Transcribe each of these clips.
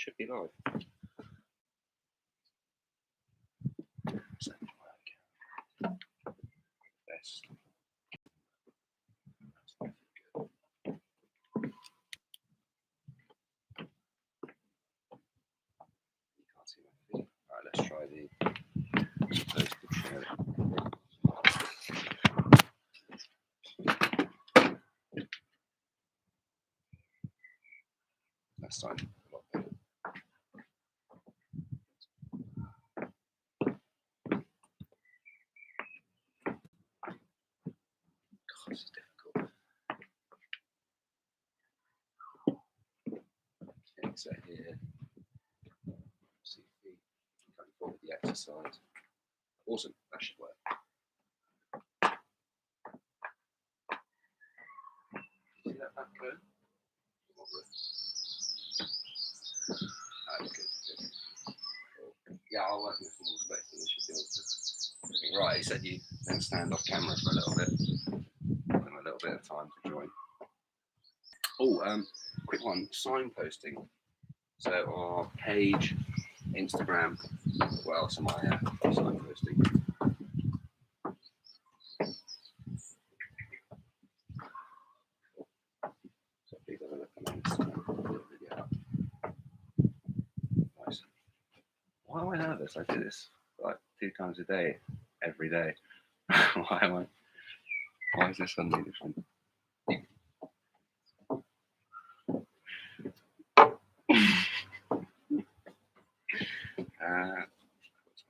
Should be live. Best. You can't see my feet. Alright, let's try the last time. This is difficult. Okay, so here, see feet, going forward the exercise. Awesome, that should work. See that back curve? Good. Yeah, I'll work in a small space and we should be able to. Right, he said you then stand off camera for a little bit. Give them a little bit of time to join. Oh, quick one, signposting. So our page, Instagram, what else am I signposting? So please have a look on Instagram. Nice. Why am I nervous? I do this like 2 times a day, every day. Why is this suddenly different?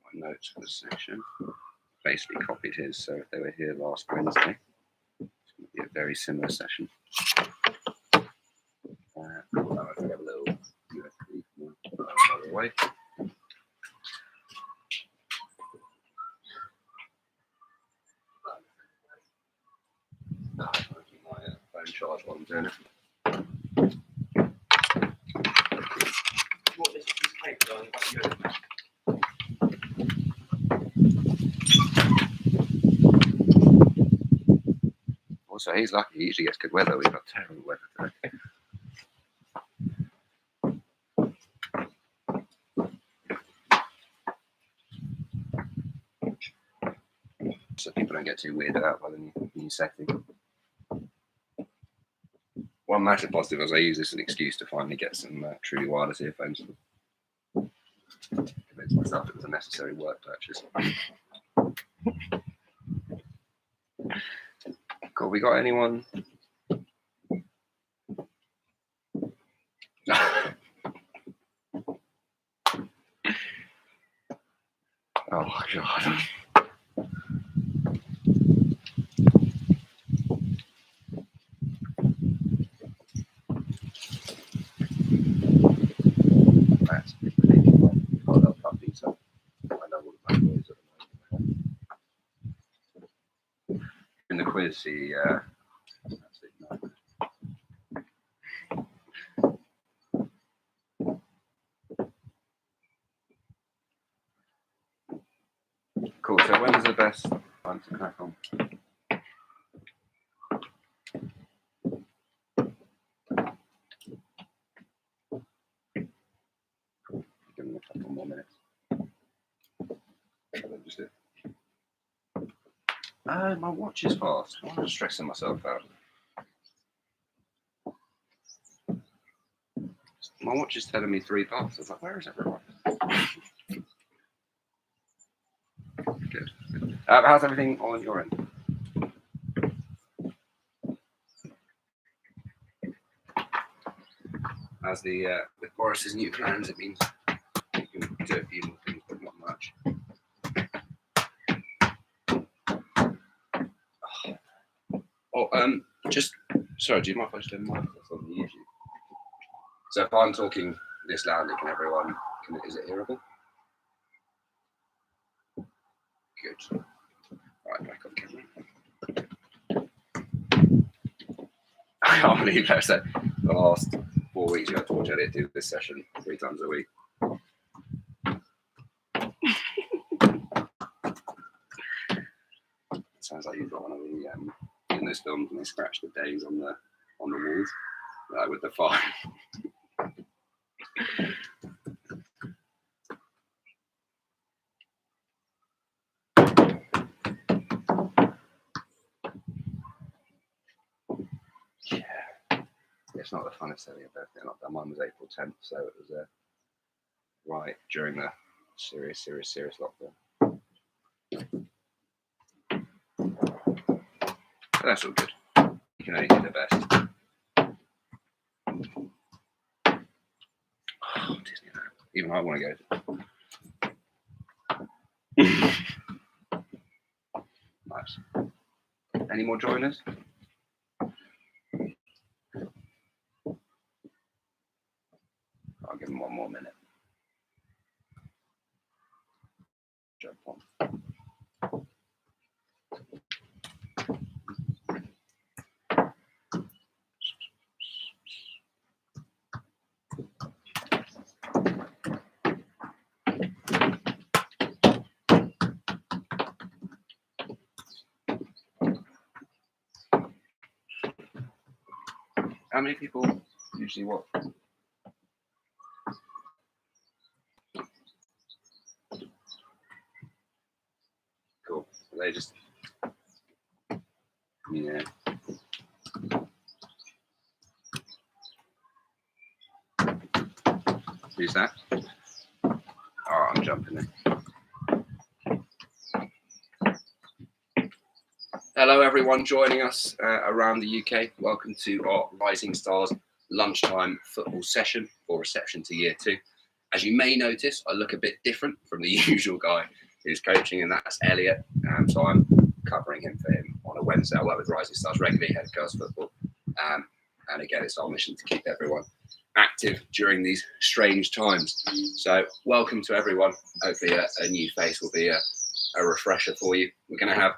My notes for this section. Basically copied his, so if they were here last Wednesday, it's going to be a very similar session. I have a little USB away. I keep my phone charged while I'm doing it. What is this paper on? Also, he's lucky. He usually gets good weather. We've got terrible weather today. So people don't get too weirded out by the new setting. One massive positive is I use this as an excuse to finally get some truly wireless earphones. Convince myself it was a necessary work purchase. Cool. We got anyone? Oh my god. That's got a little puppy, so I know all the bad boys at the moment. In the quiz, he cool. So when's the best time to crack on? Give them a couple more minutes. Just it. My watch is fast. I'm stressing myself out. My watch is telling me 3 parts. I was like, where is everyone? Good. How's everything on your end? As with Boris's new plans, it means you can do a few more things, but not much. Just sorry, do you mind if I just do a microphone on the YouTube? So if I'm talking this loudly, can everyone? Is it hearable? Good. Right, back on camera. I can't believe that. So the last 4 weeks, you had to watch Elliot do this session 3 times a week. Sounds like you've got one of the in those films when they scratch the days on the walls, with the fire. it's not the funnest day of your birthday. Not that mine was April 10th, so it was right during the serious lockdown. But that's all good. You can only do the best. Oh, Disneyland. Even I want to go. Nice. Any more joiners? I'll give them one more minute. Jump on. How many people usually watch? Cool. They just, yeah. Who's that? Oh, I'm jumping in. Hello, everyone joining us around the UK. Welcome to our Rising Stars lunchtime football session for reception to year 2. As you may notice, I look a bit different from the usual guy who's coaching, and that's Elliot. So I'm covering him for him on a Wednesday. I work with Rising Stars regularly, head of girls football. And again, it's our mission to keep everyone active during these strange times. So welcome to everyone. Hopefully a new face will be a refresher for you. We're going to have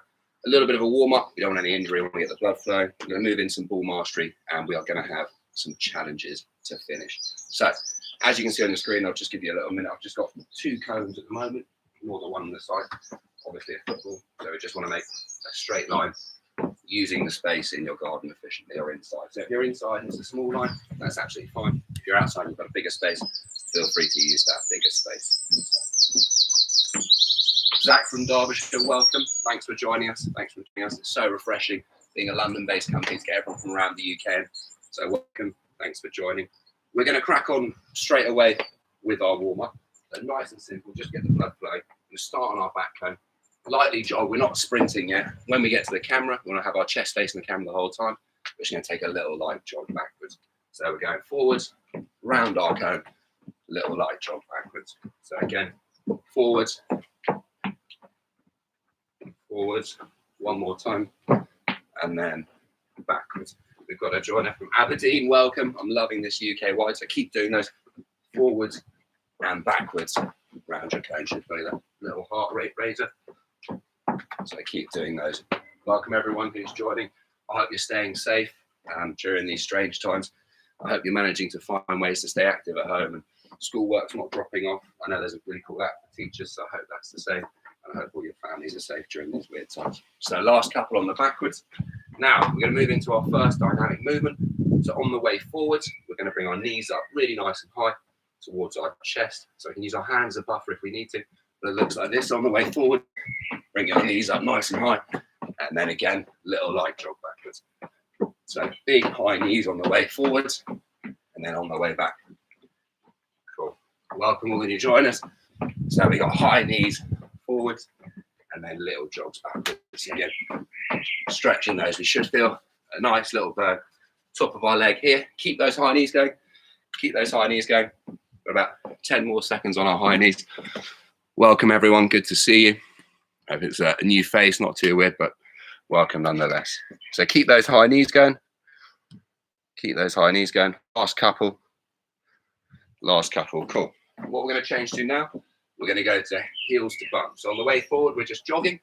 a little bit of a warm-up. We don't want any injury. We want to get the blood flow. We're going to move in some ball mastery, and we are going to have some challenges to finish. So as you can see on the screen, I'll just give you a little minute. I've just got 2 cones at the moment, more than one on the side. Obviously a football, so we just want to make a straight line using the space in your garden efficiently or inside. So if you're inside and it's a small line, that's absolutely fine. If you're outside and you've got a bigger space, feel free to use that bigger space. Zach from Derbyshire, welcome. Thanks for joining us. It's so refreshing being a London-based company to get everyone from around the UK. So welcome. Thanks for joining. We're going to crack on straight away with our warm-up. So nice and simple. Just get the blood flowing. We'll start on our back cone. Lightly jog. We're not sprinting yet. When we get to the camera, we want to have our chest facing the camera the whole time. We're just going to take a little light jog backwards. So we're going forwards, round our cone, little light jog backwards. So again, forwards, one more time, and then backwards. We've got a joiner from Aberdeen. Welcome. I'm loving this UK wide. So keep doing those forwards and backwards. Round your cone should be that little heart rate raiser. So keep doing those. Welcome everyone who's joining. I hope you're staying safe during these strange times. I hope you're managing to find ways to stay active at home and schoolwork's not dropping off. I know there's a really cool app for teachers, so I hope that's the same. And I hope all your families are safe during these weird times. So last couple on the backwards. Now we're going to move into our first dynamic movement. So on the way forwards, we're going to bring our knees up really nice and high towards our chest. So we can use our hands as a buffer if we need to. But it looks like this on the way forward. Bring your knees up nice and high. And then again, little light jog backwards. So big high knees on the way forwards. And then on the way back. Cool. Welcome all of you join us. So we got high knees forwards and then little jogs backwards again. Stretching those. We should feel a nice little burn. Top of our leg here. Keep those high knees going. Keep those high knees going. For about 10 more seconds on our high knees. Welcome everyone. Good to see you. Hope it's a new face, not too weird, but welcome nonetheless. So keep those high knees going. Keep those high knees going. Last couple. Cool. What we're going to change to now, we're going to go to heels to bum. So on the way forward, we're just jogging.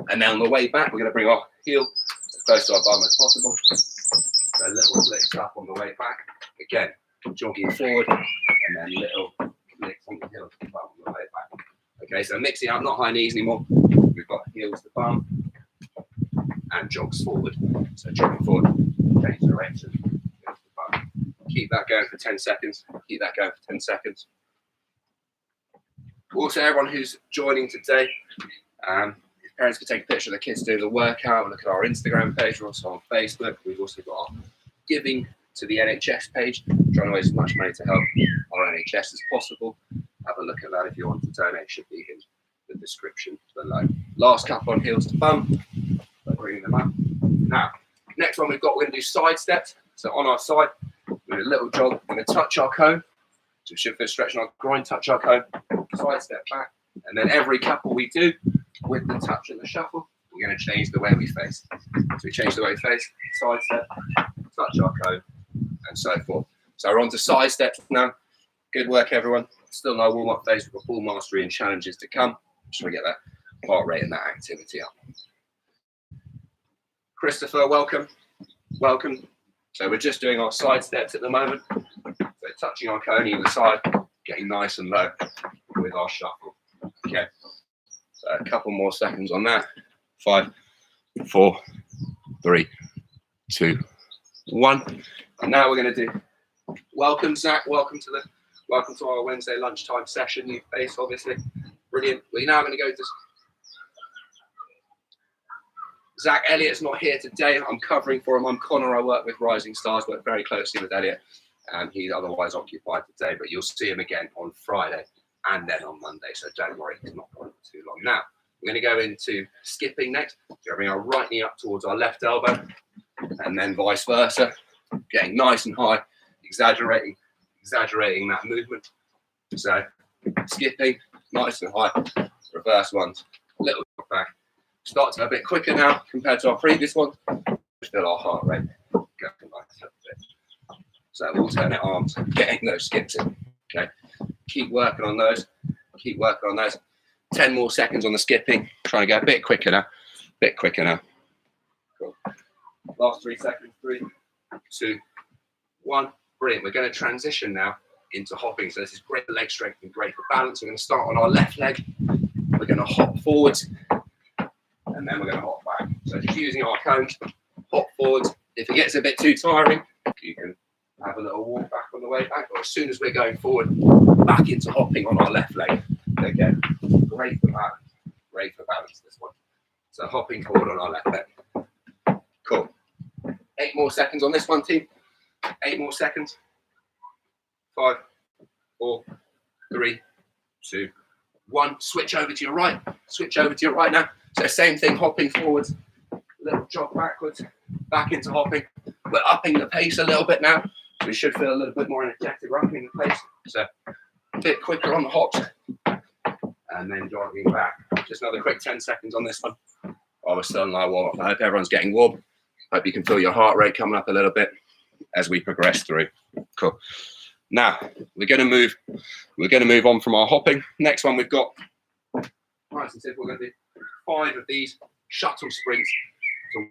And then on the way back, we're going to bring our heel as close to our bum as possible. So little flicks up on the way back. Again, jogging forward. And then little flicks on the heel to bum on the way back. Okay, so mixing up, not high knees anymore. We've got heels to bum and jogs forward. So jogging forward, change direction, heels to bum. Keep that going for 10 seconds. Keep that going for 10 seconds. Also, everyone who's joining today, if parents could take a picture of the kids doing the workout, look at our Instagram page, we're also on Facebook. We've also got our giving to the NHS page, trying to raise as much money to help our NHS as possible. Have a look at that if you want to donate, should be in the description below. Last couple on heels to bum, so bringing them up. Now, next one we're going to do side steps. So on our side, do a little jog, we're going to touch our cone. So we should feel stretching our groin, touch our cone, side step back. And then every couple we do with the touch and the shuffle, we're going to change the way we face. So we change the way we face, side step, touch our cone, and so forth. So we're on to side steps now. Good work, everyone. Still no warm-up phase. We've got full mastery and challenges to come. Just want to get that heart rate and that activity up. Christopher, welcome. Welcome. So we're just doing our side steps at the moment. So touching our cone either side, getting nice and low with our shuffle. Okay. So a couple more seconds on that. 5, 4, 3, 2, 1. And now we're going to do. Welcome, Zach. Welcome to our Wednesday lunchtime session. New face, obviously. Brilliant. We're now going to go to Zach. Elliot's not here today. I'm covering for him. I'm Connor. I work with Rising Stars. Work very closely with Elliot. He's otherwise occupied today, but you'll see him again on Friday and then on Monday. So don't worry, he's not gone for too long. Now we're going to go into skipping next. So bring our right knee up towards our left elbow, and then vice versa, getting nice and high, exaggerating that movement. So skipping, nice and high, reverse ones, little back. Start to a bit quicker now compared to our previous one. Feel our heart rate go nice a bit. So alternate arms, getting those skips in. Okay, keep working on those. Keep working on those. 10 more seconds on the skipping. Trying to go a bit quicker now. Bit quicker now. Cool. Last 3 seconds. 3, 2, 1. Brilliant. We're going to transition now into hopping. So this is great for leg strength and great for balance. We're going to start on our left leg. We're going to hop forwards, and then we're going to hop back. So just using our cones, hop forwards. If it gets a bit too tiring, you can have a little walk back on the way back, or as soon as we're going forward, back into hopping on our left leg. Again, great for balance, this one. So hopping forward on our left leg. Cool. 8 more seconds on this one, team. 8 more seconds. 5, 4, 3, 2, 1. Switch over to your right. Switch over to your right now. So same thing, hopping forwards, little jog backwards, back into hopping. We're upping the pace a little bit now. We should feel a little bit more energetic. We're upping the pace. So a bit quicker on the hops. And then jogging back. Just another quick 10 seconds on this one. Oh, we're still in our warm-up. I hope everyone's getting warm. Hope you can feel your heart rate coming up a little bit as we progress through. Cool. Now we're going to move on from our hopping. Next one we've got. Nice and simple. We're going to do 5 of these shuttle sprints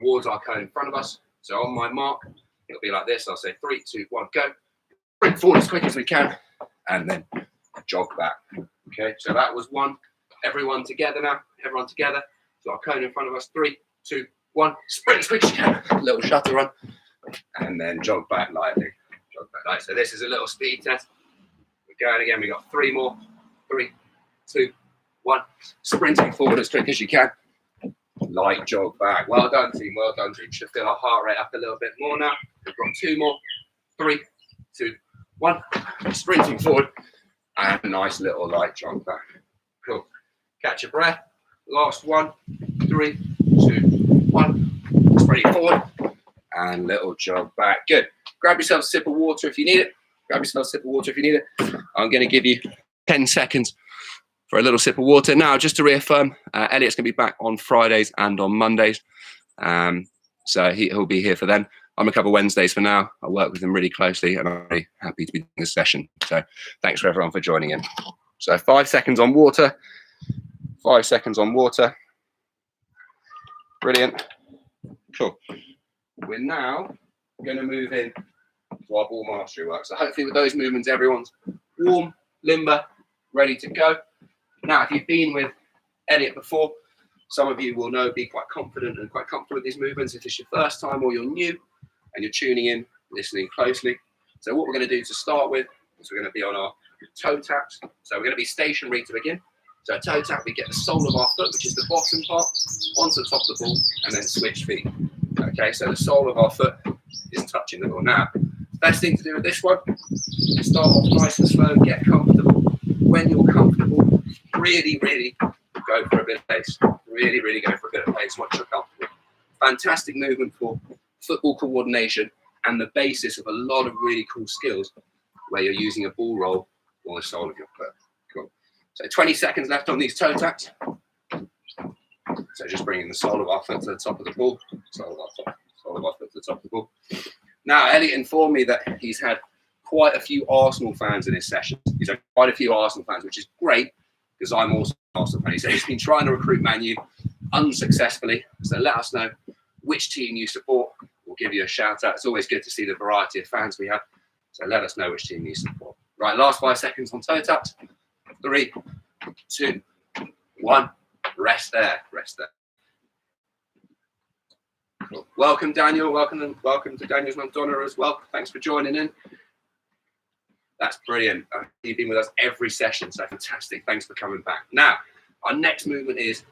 towards our cone in front of us. So on my mark, it'll be like this. I'll say 3, 2, 1, go. Sprint forward as quick as we can, and then jog back. Okay, so that was 1. Everyone together now. Everyone together. So our cone in front of us. 3, 2, 1. Sprint as quick as you can. Little shuttle run, and then jog back lightly. Jog back lightly. So this is a little speed test. We're going again. We got 3 more. 3, 2, 1. Sprinting forward as quick as you can. Light jog back. Well done, team. Well done, team. Should feel our heart rate up a little bit more now. We've got 2 more. 3, 2, 1. Sprinting forward. And a nice little light jog back. Cool. Catch your breath. Last 1. 3, 2, 1. Sprinting forward. And little jog back. Good. Grab yourself a sip of water if you need it. Grab yourself a sip of water if you need it. I'm going to give you 10 seconds for a little sip of water. Now, just to reaffirm, Elliot's going to be back on Fridays and on Mondays. So he'll be here for them. I'm a couple Wednesdays for now. I work with him really closely, and I'm very happy to be doing this session. So thanks for everyone for joining in. So 5 seconds on water. 5 seconds on water. Brilliant. Cool. We're now going to move in to our ball mastery work. So hopefully with those movements, everyone's warm, limber, ready to go. Now, if you've been with Elliot before, some of you will know, be quite confident and quite comfortable with these movements. If it's your first time or you're new and you're tuning in, listening closely. So what we're going to do to start with is we're going to be on our toe taps. So we're going to be stationary to begin. So toe tap, we get the sole of our foot, which is the bottom part, onto the top of the ball, and then switch feet. Okay, so the sole of our foot is touching the ball. Now, Best thing to do with this one, start off nice and slow, get comfortable. When you're comfortable, really, really go for a bit of pace. Really, really go for a bit of pace once you're comfortable. Fantastic movement for football coordination and the basis of a lot of really cool skills where you're using a ball roll or the sole of your foot. Cool. So 20 seconds left on these toe taps. So just bringing the sole of our foot to the top of the ball, sole of our foot to the top of the ball. Now, Elliot informed me that he's had quite a few Arsenal fans in his sessions. He's had quite a few Arsenal fans, which is great because I'm also an Arsenal fan. So he's been trying to recruit Man U unsuccessfully. So let us know which team you support. We'll give you a shout out. It's always good to see the variety of fans we have. So let us know which team you support. Right, last 5 seconds on toe taps. 3, 2, 1. Rest there. Rest there. Cool. Welcome, Daniel. Welcome to Daniel's Madonna as well. Thanks for joining in. That's brilliant. You've been with us every session, so fantastic. Thanks for coming back. Now, our next movement is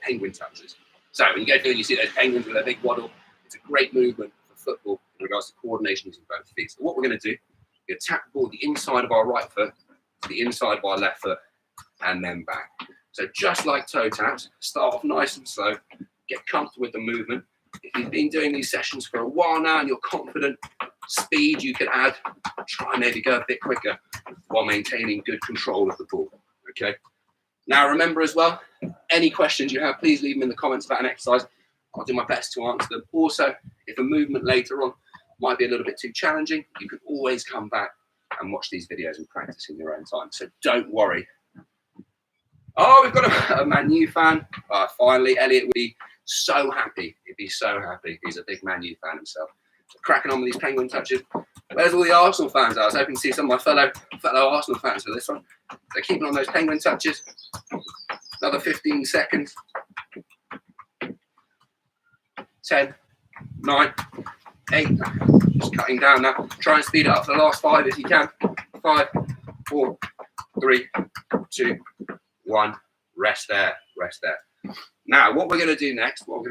penguin touches. So when you go through and you see those penguins with their big waddle, it's a great movement for football in regards to coordination using both feet. So what we're going to do, we're going to tap the ball the inside of our right foot to the inside of our left foot and then back. So just like toe taps, start off nice and slow, get comfortable with the movement. If you've been doing these sessions for a while now and you're confident, speed you can add, try and maybe go a bit quicker while maintaining good control of the ball, okay? Now remember as well, any questions you have, please leave them in the comments about an exercise. I'll do my best to answer them. Also, if a movement later on might be a little bit too challenging, you can always come back and watch these videos and practice in your own time. So don't worry. Oh, we've got a Man U fan. Finally, Elliot would be so happy. He'd be so happy. He's a big Man U fan himself. So cracking on with these penguin touches. Where's all the Arsenal fans? I was hoping to see some of my fellow Arsenal fans for this one. So keeping on those penguin touches. Another 15 seconds. 10, 9, 8. Just cutting down now. Try and speed it up for the last 5 if you can. 5, 4, 3, 2, 1. Rest there. Rest there. Now, what we're going to do next, well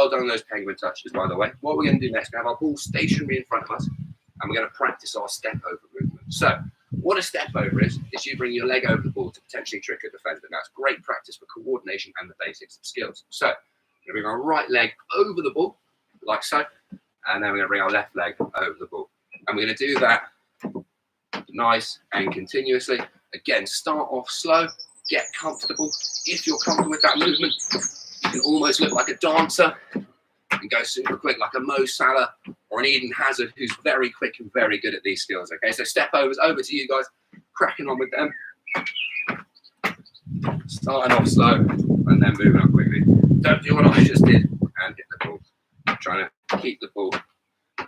done on those penguin touches, by the way. What we're going to do next, we have our ball stationary in front of us, and we're going to practice our step over movement. So, what a step over is you bring your leg over the ball to potentially trick a defender. That's great practice for coordination and the basics of skills. So, we're going to bring our right leg over the ball, like so, and then we're going to bring our left leg over the ball. And we're going to do that nice and continuously. Again, start off slow, get comfortable. If you're comfortable with that movement, you can almost look like a dancer and go super quick like a Mo Salah or an Eden Hazard who's very quick and very good at these skills. Okay, so step overs, over to you guys, cracking on with them. Starting off slow and then moving on quickly. Don't do what I just did and hit the ball. Trying to keep the ball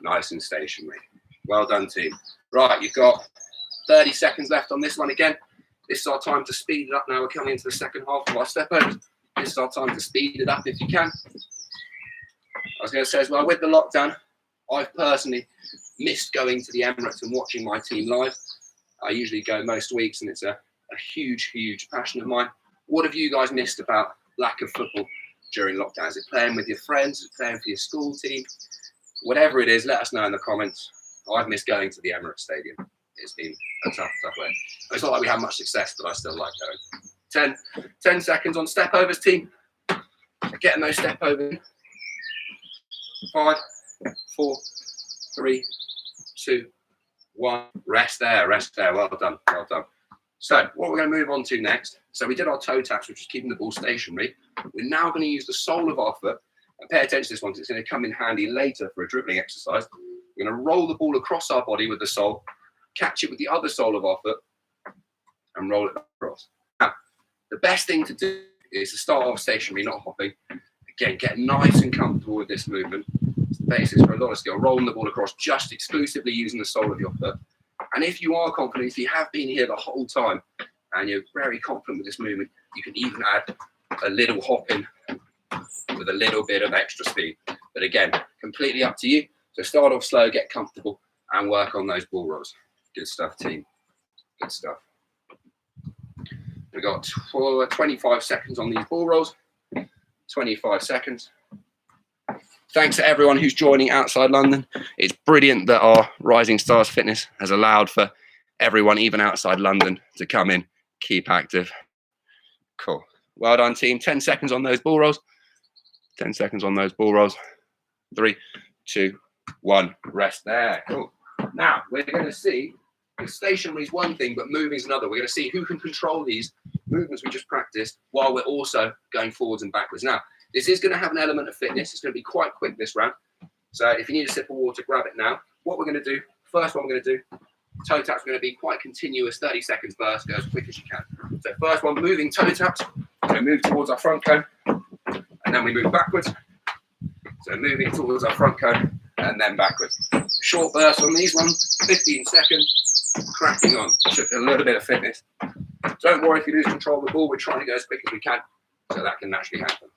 nice and stationary. Well done, team. Right, you've got 30 seconds left on this one again. This is our time to speed it up now. We're coming into the second half of our step overs. This is our time to speed it up if you can. I was going to say as well, with the lockdown, I've personally missed going to the Emirates and watching my team live. I usually go most weeks and it's a huge, huge passion of mine. What have you guys missed about lack of football during lockdown? Is it playing with your friends? Is it playing for your school team? Whatever it is, let us know in the comments. I've missed going to the Emirates Stadium. It's been a tough way. It's not like we have much success, but I still like going. 10 seconds on step overs, team. Getting those step overs. 5, 4, 3, 2, 1. Rest there, rest there. Well done, well done. So what we're going to move on to next. So we did our toe taps, which is keeping the ball stationary. We're now going to use the sole of our foot. And pay attention to this one because it's going to come in handy later for a dribbling exercise. We're going to roll the ball across our body with the sole, catch it with the other sole of our foot, and roll it across. Now, the best thing to do is to start off stationary, not hopping. Again, get nice and comfortable with this movement. It's the basis for a lot of skill. Rolling the ball across just exclusively using the sole of your foot. And if you are confident, if you have been here the whole time and you're very confident with this movement, you can even add a little hop in with a little bit of extra speed. But again, completely up to you. So start off slow, get comfortable, and work on those ball rolls. Good stuff, team. Good stuff. We've got 25 seconds on these ball rolls. 25 seconds. Thanks to everyone who's joining outside London. It's brilliant that our Rising Stars Fitness has allowed for everyone, even outside London, to come in, keep active. Cool. Well done, team. 10 seconds on those ball rolls. 10 seconds on those ball rolls. 3, 2, 1. Rest there. Cool. Now, we're going to see, stationary is one thing, but moving is another. We're going to see who can control these movements we just practiced while we're also going forwards and backwards. Now, this is going to have an element of fitness. It's going to be quite quick this round. So if you need a sip of water, grab it now. What we're going to do, first one we're going to do, toe taps are going to be quite continuous, 30 seconds burst, go as quick as you can. So first one, moving toe taps. So move towards our front cone, and then we move backwards. So moving towards our front cone, and then backwards. Short burst on these ones, 15 seconds, cracking on. Should feel a little bit of fitness. Don't worry if you lose control of the ball. We're trying to go as quick as we can, so that can naturally happen.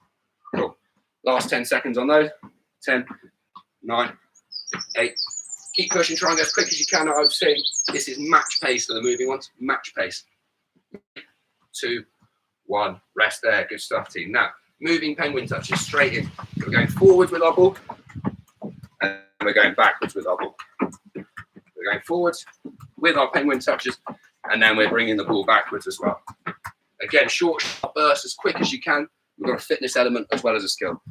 Cool. Last 10 seconds on those. 10, 9, 8. Keep pushing, try and go as quick as you can. I would say this is match pace for the moving ones. Match pace. 2, 1. Rest there. Good stuff, team. Now, moving penguin touches straight in. We're going forwards with our ball, and we're going backwards with our ball. We're going forwards with our penguin touches, and then we're bringing the ball backwards as well. Again, short bursts as quick as you can. We've got a fitness element as well as a skill.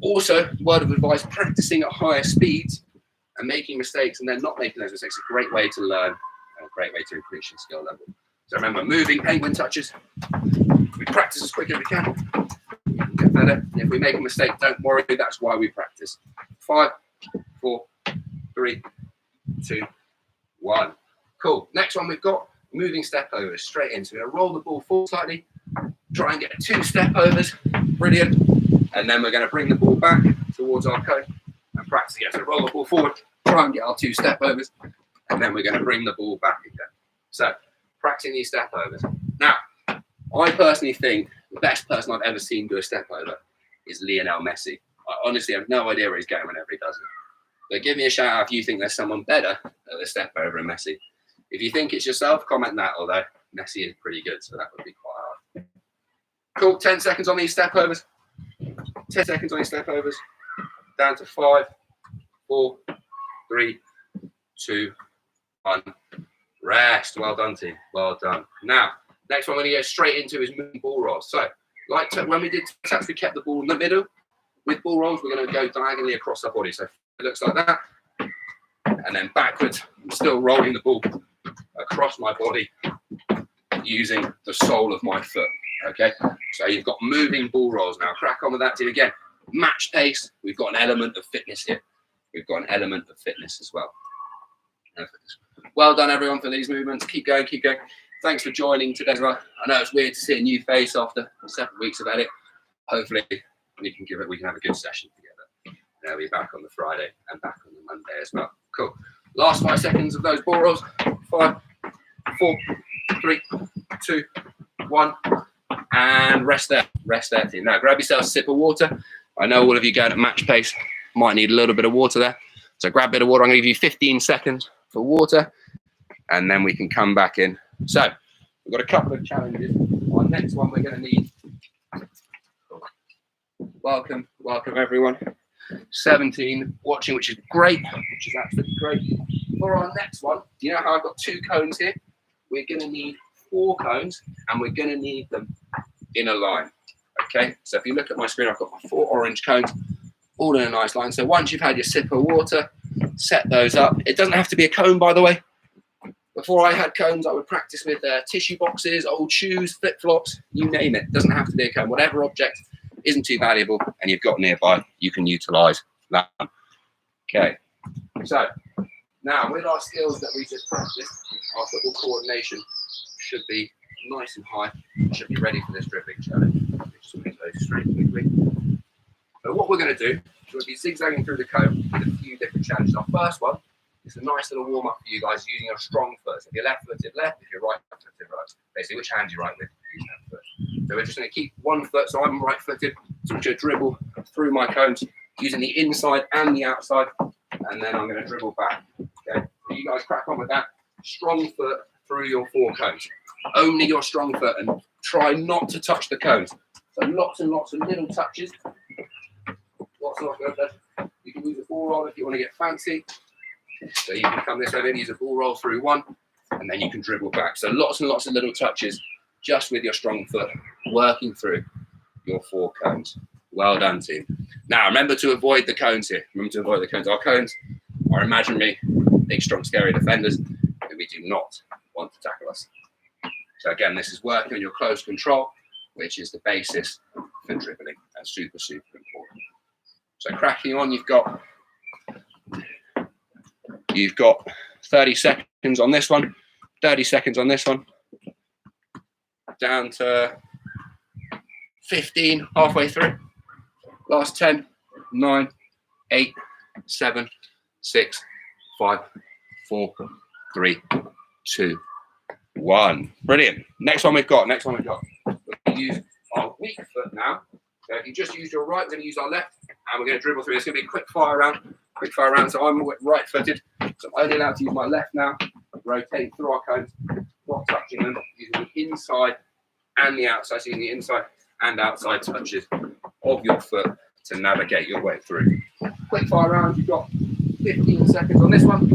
Also, word of advice, practicing at higher speeds and making mistakes and then not making those mistakes is a great way to learn and a great way to increase your skill level. So remember, moving penguin touches. We practice as quick as we can. Get better. If we make a mistake, don't worry. That's why we practice. 5, 4, 3, 2, 1. Cool. Next one we've got moving step overs straight in. So we're going to roll the ball forward slightly. Try and get 2 step overs. Brilliant. And then we're going to bring the ball back towards our cone and practice again. So roll the ball forward, try and get our 2 step overs, and then we're going to bring the ball back again. So practicing these step overs. Now, I personally think the best person I've ever seen do a step over is Lionel Messi. I honestly have no idea where he's going whenever he does it. But give me a shout out if you think there's someone better at the step over than Messi. If you think it's yourself, comment that, although Messi is pretty good, so that would be quite hard. Cool, 10 seconds on these step overs. 10 seconds on these step overs. Down to 5, 4, 3, 2, 1. Rest. Well done, team. Well done. Now, next one we're going to go straight into is moving ball rolls. So, like when we did taps, we kept the ball in the middle. With ball rolls, we're going to go diagonally across our body. So it looks like that. And then backwards, I'm still rolling the ball across my body using the sole of my foot. Okay, so you've got moving ball rolls now. Crack on with that, team. Again, match pace. We've got an element of fitness here. We've got an element of fitness as well. Well done, everyone, for these movements. Keep going, keep going. Thanks for joining today as well. I know it's weird to see a new face after several weeks of edit. Hopefully, we can have a good session together. And I'll be back on the Friday and back on the Monday as well. Cool. Last 5 seconds of those ball rolls. 5, 4, 3, 2, 1. And rest there, team. Now grab yourself a sip of water. I know all of you going at match pace might need a little bit of water there. So grab a bit of water. I'm going to give you 15 seconds for water, and then we can come back in. So we've got a couple of challenges. Our next one we're going to need. Welcome everyone. 17 watching, which is great, which is absolutely great. For our next one, do you know how I've got 2 cones here? We're going to need 4 cones, and we're going to need them in a line. Okay, so if you look at my screen, I've got my 4 orange cones all in a nice line. So once you've had your sip of water, set those up. It doesn't have to be a cone, by the way. Before I had cones, I would practice with tissue boxes, old shoes, flip-flops, you name it. It doesn't have to be a cone. Whatever object isn't too valuable and you've got nearby, you can utilize that one. Okay, so now with our skills that we just practiced, our football coordination should be nice and high. Should be ready for this dribbling challenge. Just move those straight quickly. So what we're going to do is we'll be zigzagging through the cone with a few different challenges. Our first one is a nice little warm-up for you guys using your strong foot. So if you're left-footed, left. If you're right-footed, right. Basically, which hand you right with, use that foot. So we're just going to keep one foot. So I'm right-footed. So I'm going to dribble through my cones using the inside and the outside. And then I'm going to dribble back. Okay. So you guys crack on with that. Strong foot through your 4 cones. Only your strong foot, and try not to touch the cones. So lots and lots of little touches. Lots and lots of can use a ball roll if you want to get fancy. So you can come this way, maybe use a ball roll through one, and then you can dribble back. So lots and lots of little touches just with your strong foot, working through your 4 cones. Well done, team. Now, remember to avoid the cones here. Remember to avoid the cones. Our cones are imaginary, big, strong, scary defenders who we do not want to tackle us. So again, this is working on your close control, which is the basis for dribbling and super, super important. So cracking on, you've got 30 seconds on this one, 30 seconds on this one, down to 15, halfway through. Last 10, 9, 8, 7, 6, 5, 4, 3, 2, 1. Brilliant. Next one we've got. We're going to use our weak foot now. So if you just use your right, we're going to use our left, and we're going to dribble through. It's going to be a quick fire round. So I'm right-footed, so I'm only allowed to use my left now. Rotate through our cones, not touching them, using the inside and the outside, so using the inside and outside touches of your foot to navigate your way through. Quick fire round, you've got 15 seconds on this one.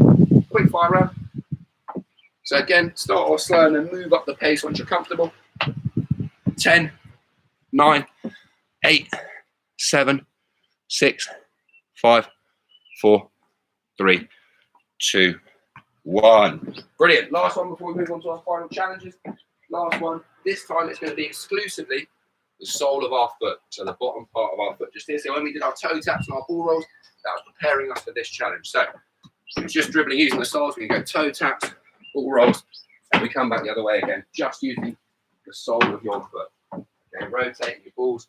Quick fire round. So again, start off slow and then move up the pace once you're comfortable. 10, 9, 8, 7, 6, 5, 4, 3, 2, 1. Brilliant. Last one before we move on to our final challenges. Last one. This time it's going to be exclusively the sole of our foot, so the bottom part of our foot. Just here, so when we did our toe taps and our ball rolls, that was preparing us for this challenge. So it's just dribbling using the soles. We can go toe taps, ball rolls, and we come back the other way again, just using the sole of your foot. Okay, rotating your balls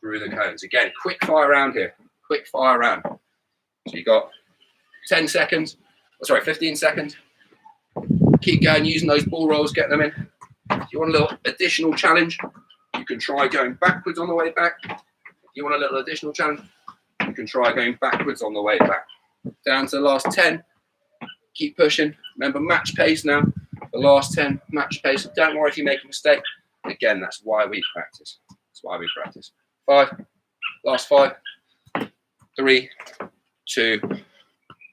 through the cones. Again, quick fire round here. Quick fire round. So you got 15 seconds. Keep going, using those ball rolls, get them in. If you want a little additional challenge, you can try going backwards on the way back. If you want a little additional challenge, you can try going backwards on the way back. Down to the last 10. Keep pushing. Remember, match pace now. The last 10, match pace. Don't worry if you make a mistake. Again, that's why we practice. 5. Last 5. 3, 2,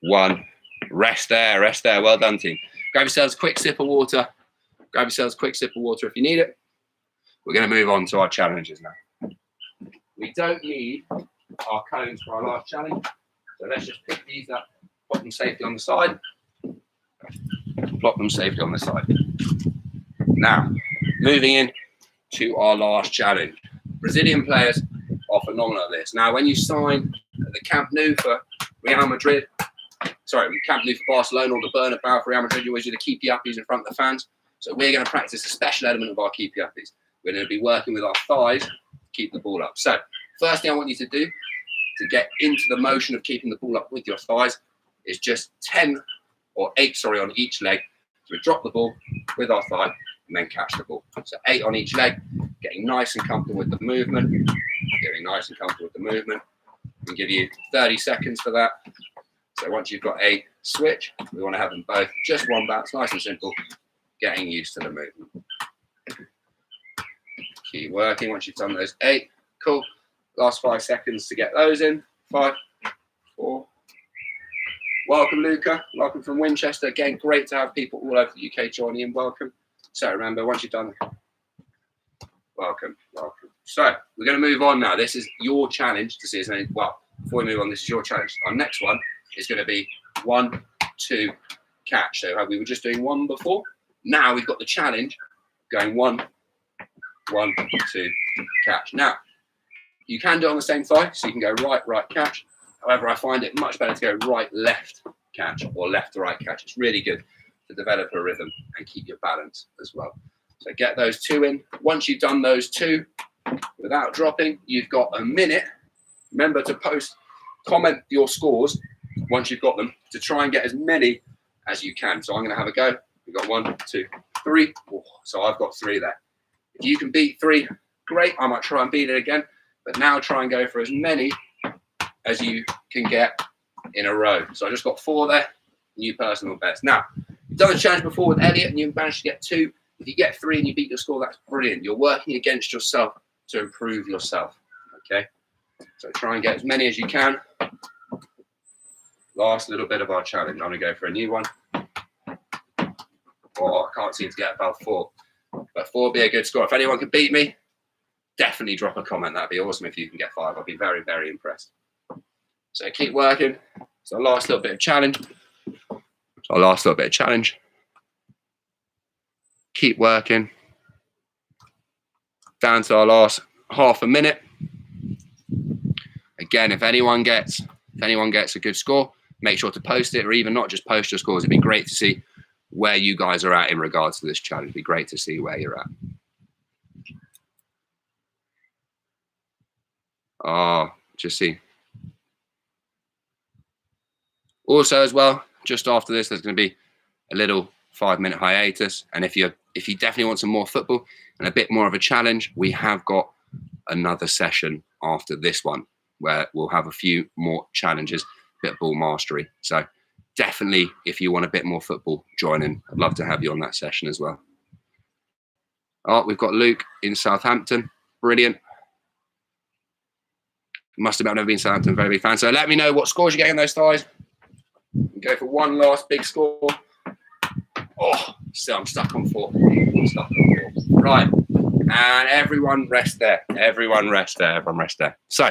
1. Rest there. Well done, team. Grab yourselves a quick sip of water. If you need it. We're going to move on to our challenges now. We don't need our cones for our last challenge. So let's just pick these up, plop them safely on the side. Now, moving in to our last challenge. Brazilian players are phenomenal at this. Now, when you sign the Camp Nou for Camp Nou for Barcelona or the Bernabeu for Real Madrid, you always do the keepy uppies in front of the fans. So we're going to practice a special element of our keepy uppies. We're going to be working with our thighs to keep the ball up. So first thing I want you to do to get into the motion of keeping the ball up with your thighs is just 10 or 8, on each leg. So we drop the ball with our thigh and then catch the ball. So 8 on each leg, getting nice and comfortable with the movement. We can give you 30 seconds for that. So once you've got a switch, we want to have them both. Just one bounce, nice and simple, getting used to the movement. Keep working once you've done those 8. Cool. Last 5 seconds to get those in. 5, 4. Welcome, Luca. Welcome from Winchester. Again, great to have people all over the UK joining in. Welcome. So remember, once you've done, welcome. So we're going to move on now. This is your challenge to see as many. Well, before we move on, this is your challenge. Our next one is going to be 1, 2, catch. So we were just doing 1 before. Now we've got the challenge going 1, 2, catch. Now you can do it on the same thigh, so you can go right, catch. However, I find it much better to go right, left, catch, or left to right catch. It's really good to develop a rhythm and keep your balance as well. So get those 2 in. Once you've done those 2 without dropping, you've got a minute. Remember to comment your scores once you've got them to try and get as many as you can. So I'm going to have a go. We've got 1, 2, 3. Oh, so I've got 3 there. If you can beat 3, great. I might try and beat it again. But now try and go for as many as you can get in a row. So I just got 4 there. New personal best. Now, you've done a challenge before with Elliot and you managed to get 2. If you get 3 and you beat your score, that's brilliant. You're working against yourself to improve yourself. Okay? So try and get as many as you can. Last little bit of our challenge. I'm going to go for a new one. Oh, I can't seem to get above 4. But 4 would be a good score. If anyone can beat me, definitely drop a comment. That'd be awesome if you can get 5. I'd be very, very impressed. So keep working. So last little bit of challenge. Keep working. Down to our last half a minute. Again, if anyone gets a good score, make sure to post it, or even not just post your scores. It'd be great to see where you guys are at in regards to this challenge. It'd be great to see where you're at. Oh, just see. Also, as well, just after this, there's going to be a little 5-minute hiatus. And if you definitely want some more football and a bit more of a challenge, we have got another session after this one where we'll have a few more challenges, a bit of ball mastery. So definitely, if you want a bit more football, join in. I'd love to have you on that session as well. Oh, we've got Luke in Southampton. Brilliant. Must have never been Southampton, very big fan. So let me know what scores you're getting those thighs. Go for one last big score. Oh, still I'm stuck on 4. Right. And everyone rest there. Everyone rest there. So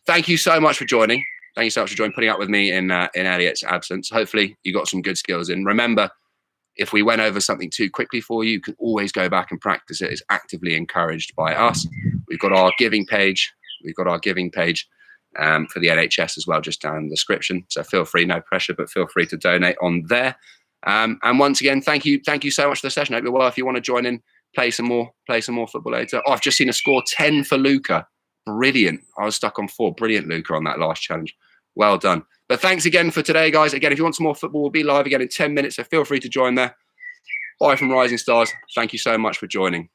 thank you so much for joining. Thank you so much for putting up with me in Elliot's absence. Hopefully you got some good skills in. Remember, if we went over something too quickly for you, you can always go back and practice it. It's actively encouraged by us. We've got our giving page. For the NHS as well, just down in the description. So feel free, no pressure, but feel free to donate on there. And once again, thank you so much for the session. I hope you're well. If you want to join in, play some more football later. Oh, I've just seen a score 10 for Luca. Brilliant. I was stuck on 4. Brilliant, Luca, on that last challenge. Well done. But thanks again for today, guys. Again, if you want some more football, we'll be live again in 10 minutes. So feel free to join there. Bye from Rising Stars. Thank you so much for joining.